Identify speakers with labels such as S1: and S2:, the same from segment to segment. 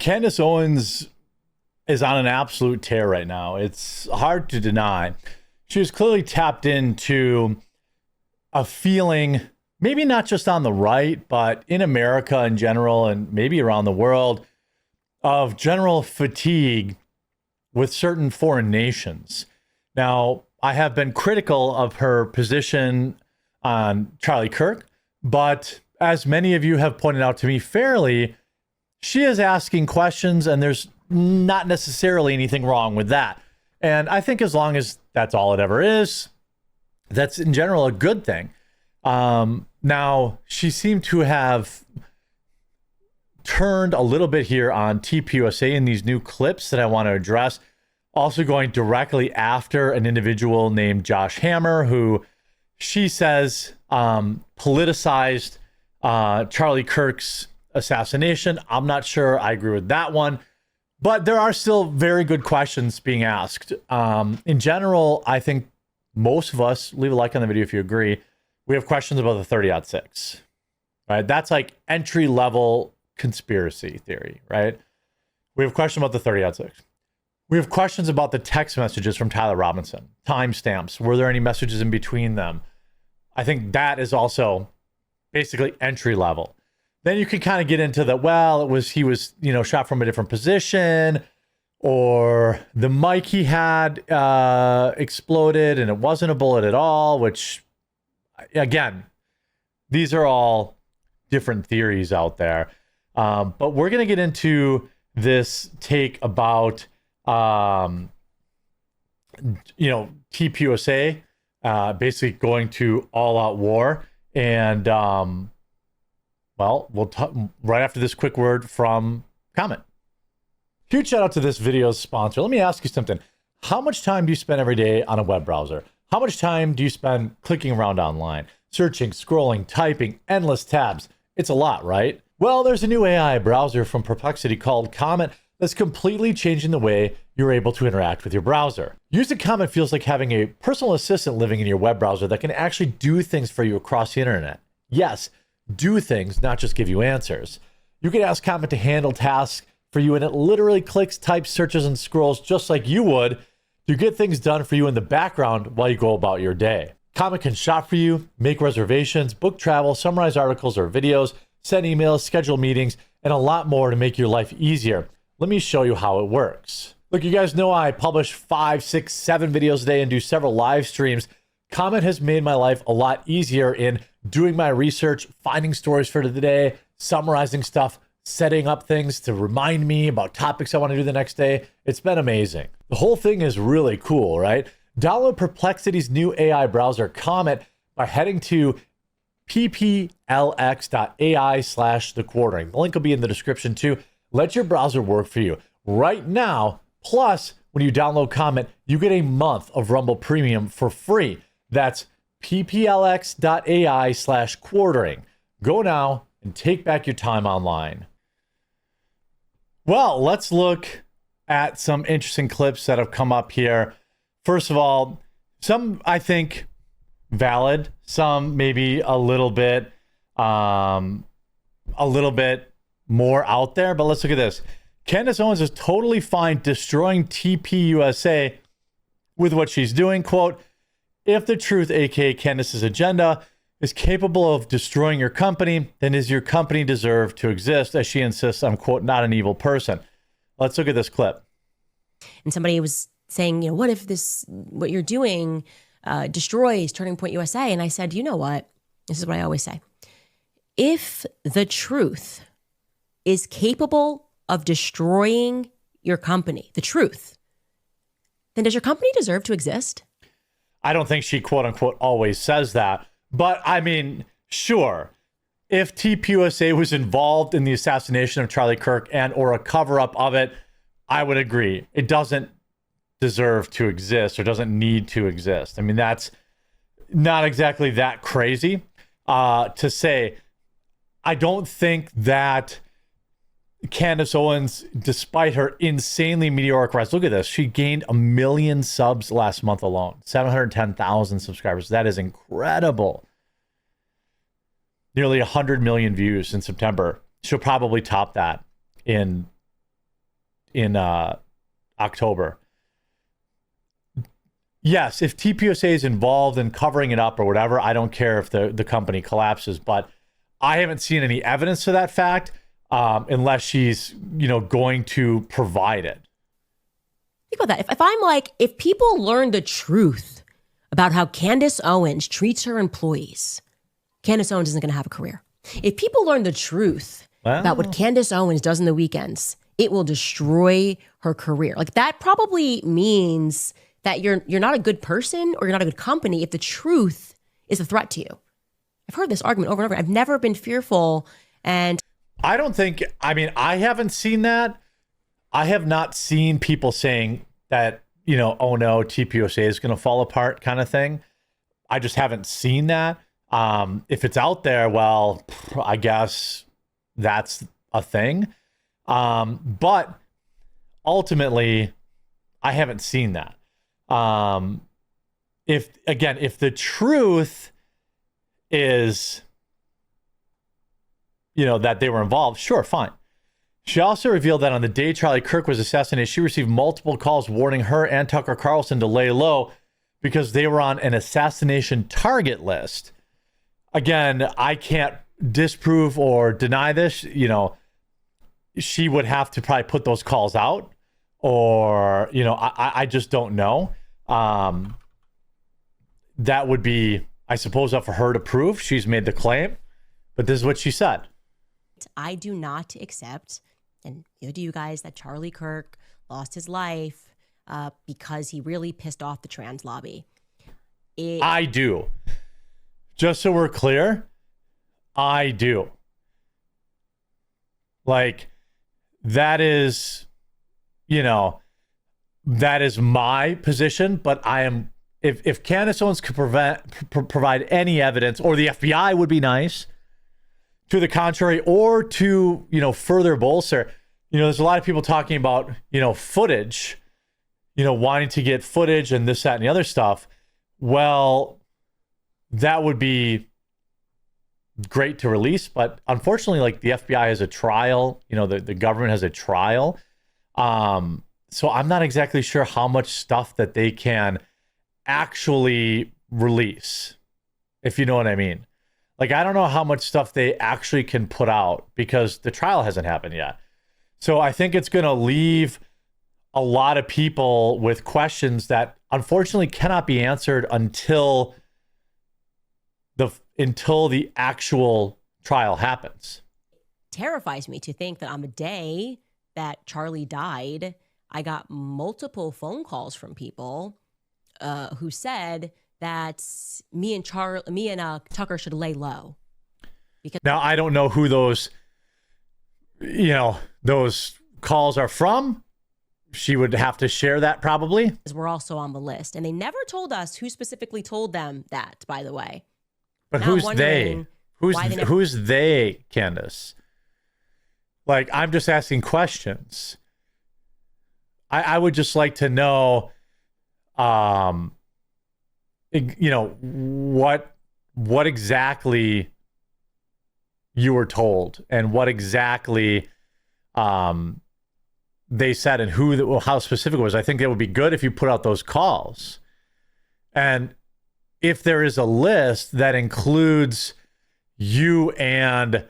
S1: Candace Owens is on an absolute tear right now. It's hard to deny. She was clearly tapped into a feeling, maybe not just on the right, but in America in general, and maybe around the world, of general fatigue with certain foreign nations. Now, I have been critical of her position on Charlie Kirk, but as many of you have pointed out to me fairly, she is asking questions, and there's not necessarily anything wrong with that. And I think as long as that's all it ever is, that's in general a good thing. Now, she seemed to have turned a little bit here on TPUSA in these new clips that I want to address. Also going directly after an individual named Josh Hammer, who she says politicized Charlie Kirk's assassination. I'm not sure I agree with that one, but there are still very good questions being asked. In general, I think most of us, leave a like on the video if you agree, we have questions about the 30-06, right? That's like entry level conspiracy theory, right? We have questions about the 30-06. We have questions about the text messages from Tyler Robinson, timestamps. Were there any messages in between them? I think that is also basically entry level. Then you can kind of get into the, well, he was, shot from a different position, or the mic he had exploded and it wasn't a bullet at all, which, again, these are all different theories out there. But we're going to get into this take about, TPUSA basically going to all-out war. And, we'll right after this quick word from comment. Huge shout out to this video's sponsor. Let me ask you something. How much time do you spend every day on a web browser? How much time do you spend clicking around online, searching, scrolling, typing, endless tabs? It's a lot, right? Well, there's a new AI browser from Perplexity called Comet that's completely changing the way you're able to interact with your browser. Using Comet feels like having a personal assistant living in your web browser that can actually do things for you across the internet. Yes, do things, not just give you answers. You can ask Comet to handle tasks for you, and it literally clicks, types, searches, and scrolls just like you would to get things done for you in the background while you go about your day. Comet can shop for you, make reservations, book travel, summarize articles or videos, send emails, schedule meetings, and a lot more to make your life easier. Let me show you how it works. Look, you guys know I publish 5, 6, 7 videos a day and do several live streams. Comet has made my life a lot easier in doing my research, finding stories for the day, summarizing stuff, setting up things to remind me about topics I want to do the next day. It's been amazing. The whole thing is really cool, right? Download Perplexity's new AI browser, Comet, by heading to pplx.ai/thequartering. The link will be in the description too. Let your browser work for you right now. Plus, when you download Comet, you get a month of Rumble Premium for free. That's pplx.ai/quartering. Go now and take back your time online. Well, let's look at some interesting clips that have come up here. First of all, some I think valid, some maybe a little bit more out there, but let's look at this. Candace Owens is totally fine destroying TPUSA with what she's doing. Quote, if the truth, aka Candace's agenda, is capable of destroying your company, then does your company deserve to exist? As she insists, I'm, quote, not an evil person. Let's look at this clip.
S2: And somebody was saying, what if what you're doing destroys Turning Point USA? And I said, you know what? This is what I always say. If the truth is capable of destroying your company, the truth, then does your company deserve to exist?
S1: I don't think she, quote unquote, always says that. But I mean, sure, if TPUSA was involved in the assassination of Charlie Kirk and or a cover-up of it, I would agree. It doesn't deserve to exist or doesn't need to exist. I mean, that's not exactly that crazy to say. I don't think that Candace Owens, despite her insanely meteoric rise, look at this. She gained 1 million subs last month alone, 710,000 subscribers. That is incredible. Nearly 100 million views in September. She'll probably top that in in October. Yes, if TPUSA is involved in covering it up or whatever, I don't care if the company collapses, but I haven't seen any evidence to that fact unless she's, going to provide it.
S2: Think about that. If I'm like, if people learn the truth about how Candace Owens treats her employees, Candace Owens isn't going to have a career. If people learn the truth about what Candace Owens does in the weekends, it will destroy her career. Like, that probably means that you're not a good person or you're not a good company if the truth is a threat to you. I've heard this argument over and over. I've never been fearful. And
S1: I haven't seen that. I have not seen people saying that, oh no, TPUSA is going to fall apart kind of thing. I just haven't seen that. If it's out there, well, I guess that's a thing. But ultimately, I haven't seen that. If the truth is, that they were involved, sure, fine. She also revealed that on the day Charlie Kirk was assassinated, she received multiple calls warning her and Tucker Carlson to lay low because they were on an assassination target list. Again, I can't disprove or deny this. She would have to probably put those calls out, or, I just don't know. That would be, I suppose, up for her to prove. She's made the claim, but this is what she said.
S2: I do not accept, and neither do you guys, that Charlie Kirk lost his life because he really pissed off the trans lobby.
S1: I do. Just so we're clear, I do. Like, that is, that is my position, but I am, if Candace Owens could provide any evidence, or the FBI would be nice, to the contrary, or to, further bolster, there's a lot of people talking about, footage, wanting to get footage and this, that, and the other stuff. Well, that would be great to release, but unfortunately, like, the FBI has a trial, the government has a trial. So I'm not exactly sure how much stuff that they can actually release, if you know what I mean. Like, I don't know how much stuff they actually can put out because the trial hasn't happened yet. So I think it's going to leave a lot of people with questions that unfortunately cannot be answered until the actual trial happens.
S2: Terrifies me to think that on the day that Charlie died, I got multiple phone calls from people who said that me and Tucker should lay low. Because
S1: now, I don't know who those calls are from. She would have to share that probably.
S2: We're also on the list. And they never told us who specifically told them that, by the way.
S1: But who's they? Who's they, Candace? Like, I'm just asking questions. I would just like to know, what exactly you were told and what exactly they said and how specific it was. I think it would be good if you put out those calls. And if there is a list that includes you and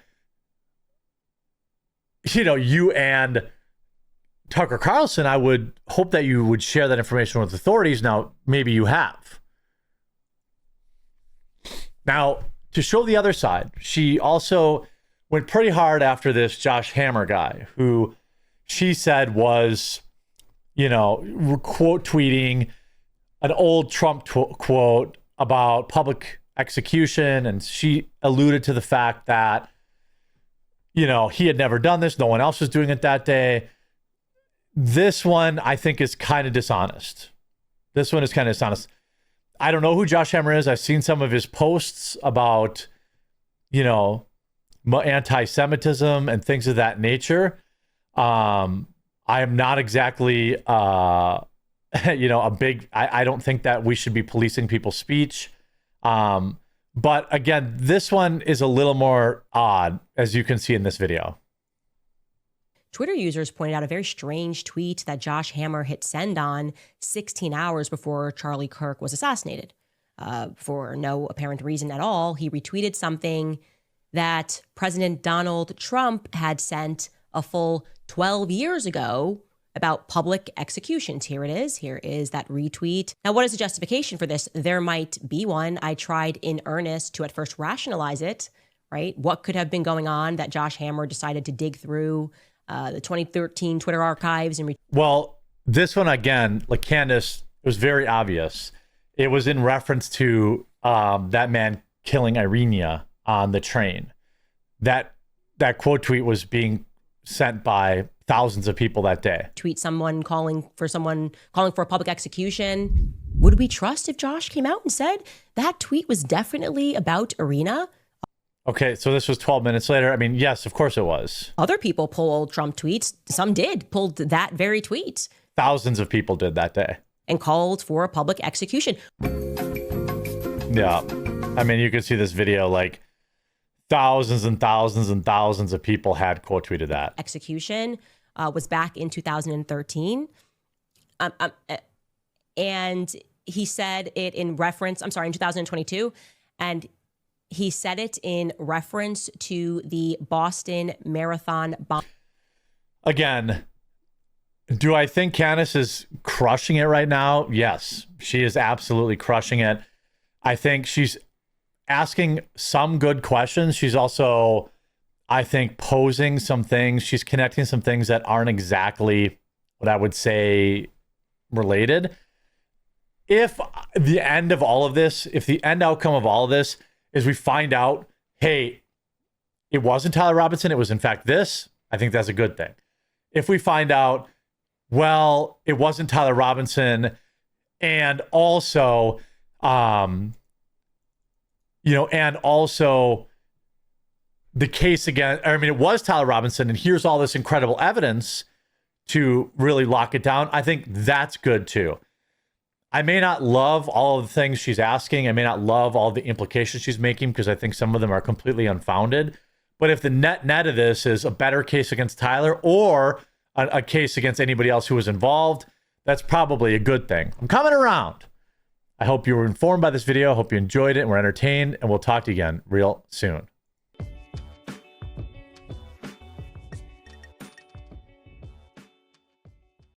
S1: Tucker Carlson, I would hope that you would share that information with authorities. Now, maybe you have. Now, to show the other side, she also went pretty hard after this Josh Hammer guy, who she said was, quote tweeting an old Trump quote about public execution. And she alluded to the fact that, he had never done this. No one else was doing it that day. This one, I think, is kind of dishonest. I don't know who Josh Hammer is. I've seen some of his posts about, anti-Semitism and things of that nature. I am not exactly, I don't think that we should be policing people's speech. But again, this one is a little more odd, as you can see in this video.
S2: Twitter users pointed out a very strange tweet that Josh Hammer hit send on 16 hours before Charlie Kirk was assassinated. For no apparent reason at all, he retweeted something that President Donald Trump had sent a full 12 years ago about public executions. Here it is. Here is that retweet. Now, what is the justification for this? There might be one. I tried in earnest to at first rationalize it, right? What could have been going on that Josh Hammer decided to dig through the 2013 Twitter archives?
S1: Well, this one, again, like Candace, it was very obvious. It was in reference to that man killing Irina on the train. That quote tweet was being sent by thousands of people that day.
S2: Tweet someone calling for a public execution. Would we trust if Josh came out and said that tweet was definitely about Irina?
S1: Okay, so this was 12 minutes later. I mean, yes, of course it was.
S2: Other people pulled Trump tweets. Some pulled that very tweet.
S1: Thousands of people did that day.
S2: And called for a public execution.
S1: Yeah. I mean, you can see this video, like thousands and thousands and thousands of people had quote tweeted that.
S2: Execution was back in 2013. And he said it in reference, in 2022. And he said it in reference to the Boston Marathon bomb.
S1: Again, do I think Candace is crushing it right now? Yes, she is absolutely crushing it. I think she's asking some good questions. She's also, I think, posing some things. She's connecting some things that aren't exactly what I would say related. If the end of all of this, if the end outcome of all of this is we find out, hey, it wasn't Tyler Robinson, it was in fact this, I think that's a good thing. If we find out, well, it wasn't Tyler Robinson, and also, and also the case again, it was Tyler Robinson, and here's all this incredible evidence to really lock it down. I think that's good too. I may not love all of the things she's asking. I may not love all the implications she's making because I think some of them are completely unfounded. But if the net of this is a better case against Tyler or a case against anybody else who was involved, that's probably a good thing. I'm coming around. I hope you were informed by this video. I hope you enjoyed it and were entertained, and we'll talk to you again real soon.